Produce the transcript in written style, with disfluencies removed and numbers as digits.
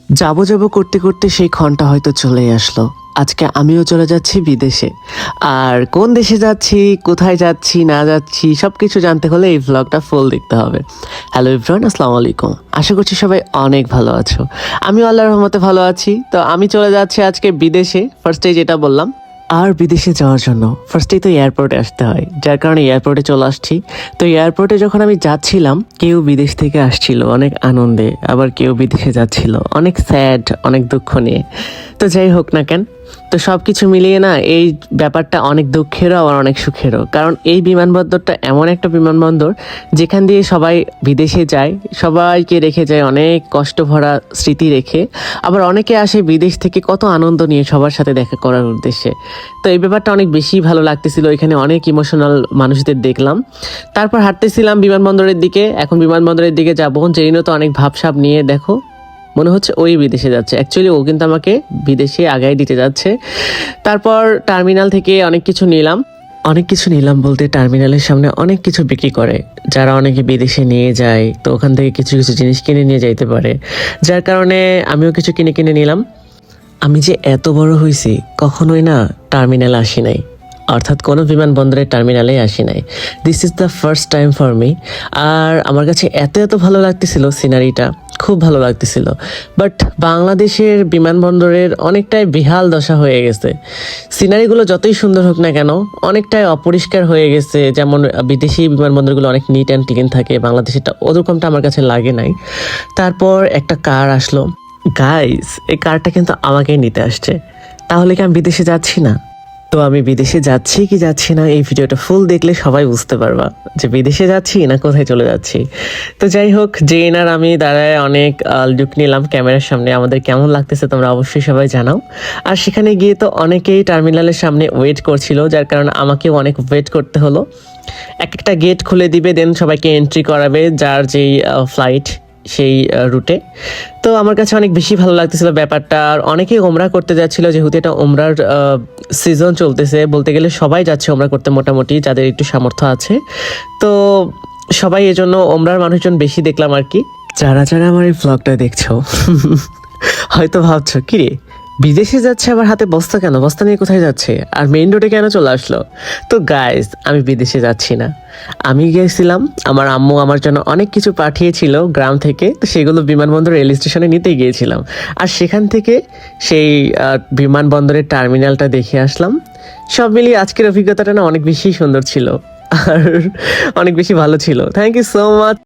যাবো যাবো করতে করতে সেই ক্ষণটা হয়তো চলেই আসলো। আজকে আমিও চলে যাচ্ছি বিদেশে। আর কোন দেশে যাচ্ছি, কোথায় যাচ্ছি না যাচ্ছি সবকিছু জানতে হলে এই ভ্লগটা ফুল দেখতে হবে। হ্যালো এভরিওয়ান, আসসালামু আলাইকুম। আশা করছি সবাই অনেক ভালো আছো। আমিও আল্লাহর রহমতে ভালো আছি। তো আমি চলে যাচ্ছি আজকে বিদেশে, ফার্স্টে যেটা বললাম। আর বিদেশে যাওয়ার জন্য ফার্স্টেই তো এয়ারপোর্টে আসতে হয়, যার কারণে এয়ারপোর্টে চলে আসছি। তো এয়ারপোর্টে যখন আমি যাচ্ছিলাম, কেউ বিদেশ থেকে আসছিল অনেক আনন্দে, আবার কেউ বিদেশে যাচ্ছিল অনেক স্যাড, অনেক দুঃখ নিয়ে। তো যাই হোক না কেন, তো সব কিছু মিলিয়ে না এই ব্যাপারটা অনেক দুঃখেরও আবার অনেক সুখেরও। কারণ এই বিমানবন্দরটা এমন একটা বিমানবন্দর যেখান দিয়ে সবাই বিদেশে যায়, সবাইকে রেখে যায় অনেক কষ্ট ভরা স্মৃতি রেখে। আবার অনেকে আসে বিদেশ থেকে কত আনন্দ নিয়ে সবার সাথে দেখা করার উদ্দেশ্যে। তো এই ব্যাপারটা অনেক বেশি ভালো লাগতেছিল। এখানে অনেক ইমোশনাল মানুষদের দেখলাম। তারপর হাঁটতেছিলাম বিমানবন্দরের দিকে। এখন বিমানবন্দরের দিকে যাবো, জেরিনও তো অনেক ভাবসাব নিয়ে, দেখো মনে হচ্ছে ওই বিদেশে যাচ্ছে। অ্যাকচুয়ালি ও কিন্তু আমাকে বিদেশে আগায় দিতে যাচ্ছে। তারপর টার্মিনাল থেকে অনেক কিছু নিলাম বলতে টার্মিনালের সামনে অনেক কিছু বিক্রি করে, যারা অনেকে বিদেশে নিয়ে যায়। তো ওখান থেকে কিছু কিছু জিনিস কিনে নিয়ে যাইতে পারে, যার কারণে আমিও কিছু কিনে কিনে নিলাম। আমি যে এত বড় হয়েছি কখনোই না টার্মিনালে আসি নাই, অর্থাৎ কোনো বিমানবন্দরের টার্মিনালে আসি নাই। This is the first time for me. আর আমার কাছে এত এত ভালো লাগতেছিল, সিনারিটা খুব ভালো লাগতেছিল। বাট বাংলাদেশের বিমানবন্দরের অনেকটাই বেহাল দশা হয়ে গেছে। সিনারিগুলো যতই সুন্দর হোক না কেন, অনেকটাই অপরিষ্কার হয়ে গেছে। যেমন বিদেশি বিমানবন্দরগুলো অনেক নিট অ্যান্ড ক্লিন থাকে, বাংলাদেশেরটা ওরকমটা আমার কাছে লাগে নাই। তারপর একটা কার আসলো। গাইস, এই কারটা কিন্তু আমাকেই নিতে আসছে। তাহলে কি আমি বিদেশে যাচ্ছি না? তো আমি বিদেশে যাচ্ছি কি যাচ্ছি না, এই ভিডিওটা ফুল দেখলে সবাই বুঝতে পারবা যে বিদেশে যাচ্ছি না কোথায় চলে যাচ্ছি। তো যাই হোক, জেন আর আমি দাঁড়ায় অনেক লুক নিলাম ক্যামেরার সামনে। আমাদের কেমন লাগতেছে তোমরা অবশ্যই সবাই জানাও। আর সেখানে গিয়ে তো অনেকেই টার্মিনালের সামনে ওয়েট করছিল, যার কারণে আমাকেও অনেক ওয়েট করতে হলো। এক একটা গেট খুলে দিবে, দেন সবাইকে এন্ট্রি করাবে যার যেই ফ্লাইট সেই রুটে। তো আমার কাছে অনেক বেশি ভালো লাগতেছিল ব্যাপারটা। আর অনেকেই ওমরা করতে যাচ্ছিল, যেহেতু এটা ওমরার সিজন চলতেছে। বলতে গেলে সবাই যাচ্ছে ওমরা করতে, মোটামুটি যাদের একটু সামর্থ্য আছে। তো সবাই এজন্য ওমরার মানুষজন বেশি দেখলাম আর কি। যারা যারা আমার এই ব্লগটা দেখছো হয়তো ভাবছো কিরে বিদেশে যাচ্ছে আবার হাতে বস্তা কেন, বস্তা নিয়ে কোথায় যাচ্ছে, আর মেইন রোডে কেন চলে আসলো? তো গাইস, আমি বিদেশে যাচ্ছি না। আমি গিয়েছিলাম, আমার আম্মু আমার জন্য অনেক কিছু পাঠিয়েছিল গ্রাম থেকে, তো সেগুলো বিমানবন্দর রেল স্টেশনে নিতে গিয়েছিলাম। আর সেখান থেকে সেই বিমানবন্দরের টার্মিনালটা দেখে আসলাম। সব মিলিয়ে আজকের অভিজ্ঞতাটা না অনেক বেশি সুন্দর ছিল, আর অনেক বেশি ভালো ছিল। Thank you so much.